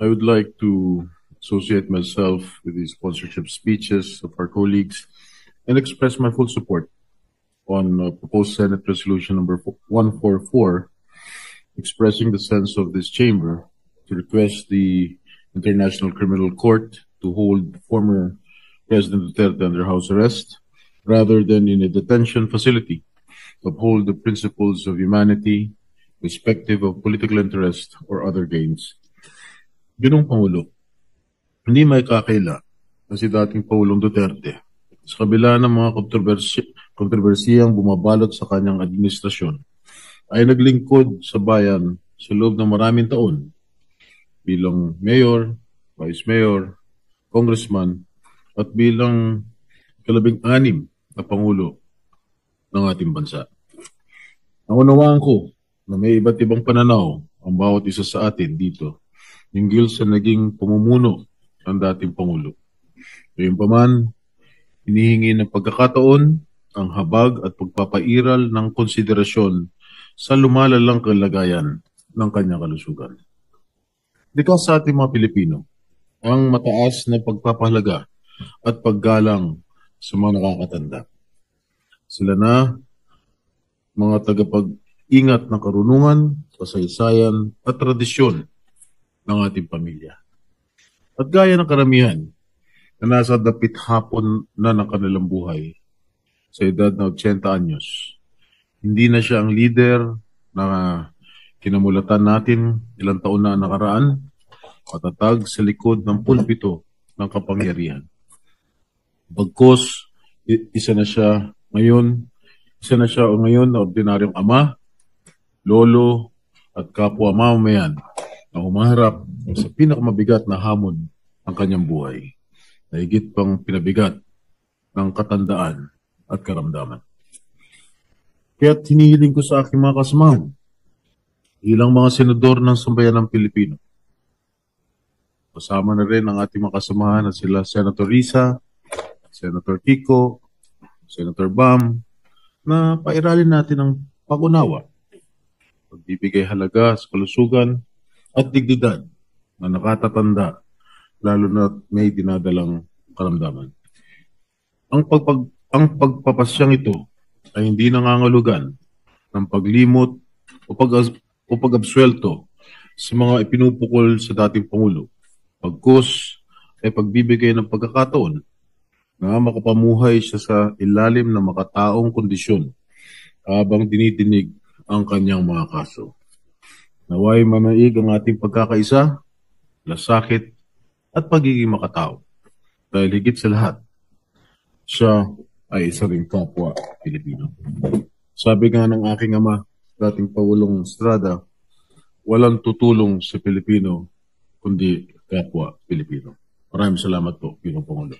I would like to associate myself with the sponsorship speeches of our colleagues and express my full support on proposed Senate Resolution number 144, expressing the sense of this chamber to request the International Criminal Court to hold former President Duterte under house arrest rather than in a detention facility, uphold the principles of humanity, respective of political interest or other gains. Ginong Pangulo, hindi may kakaila na si dating Pangulong Duterte sa kabila ng mga kontrobersiyang bumabalot sa kanyang administrasyon ay naglingkod sa bayan sa loob ng maraming taon bilang mayor, vice mayor, congressman at bilang kalabing-anim na Pangulo ng ating bansa. Naunawaan ko na may iba't ibang pananaw ang bawat isa sa atin dito hinggil sa naging pamumuno ng dating Pangulo. Gayunpaman, hinihingi ng pagkakataon ang habag at pagpapairal ng konsiderasyon sa lumalalang kalagayan ng kanyang kalusugan. Likas sa ating mga Pilipino ang mataas na pagpapahalaga at paggalang sa mga nakakatanda. Sila na mga tagapag-ingat ng karunungan, kasaysayan at tradisyon ng ating pamilya. At gaya ng karamihan na nasa dapit hapon na ng kanilang buhay sa edad na 80 anyos, hindi na siya ang leader na kinamulatan natin ilang taon na nakaraan, matatag sa likod ng pulpito ng kapangyarihan. Bagkus, isa na siya ngayon na ordinaryong ama, lolo, at kapwa mamamayan na humaharap sa pinakamabigat na hamon ng kanyang buhay, na higit pang pinabigat ng katandaan at karamdaman. Kaya't hinihiling ko sa aking mga kasamahan, ilang mga senador ng sambayan ng Pilipino. Kasama na rin ang ating mga kasamahan na sila Senator Risa, Senator Kiko, Senator Bam, na pairalin natin ang pag-unawa, pagbibigay halaga sa kalusugan at dignidad na nakatatanda, lalo na may dinadalang karamdaman. Ang pagpapasyang ito ay hindi nangangahulugan ng paglimot o pag-absuelto sa mga ipinupukol sa dating Pangulo. Pagkus ay pagbibigay ng pagkakataon na makapamuhay siya sa ilalim ng makataong kondisyon habang dinidinig ang kanyang mga kaso. Naway manaig ang ating pagkakaisa, lasakit at pagiging makatao. Dahil higit sa lahat, siya ay isa ring kapwa Pilipino. Sabi nga ng aking ama, dating Pangulong Estrada, walang tutulong sa Pilipino kundi kapwa Pilipino. Maraming salamat po, Pangulong Pangulo.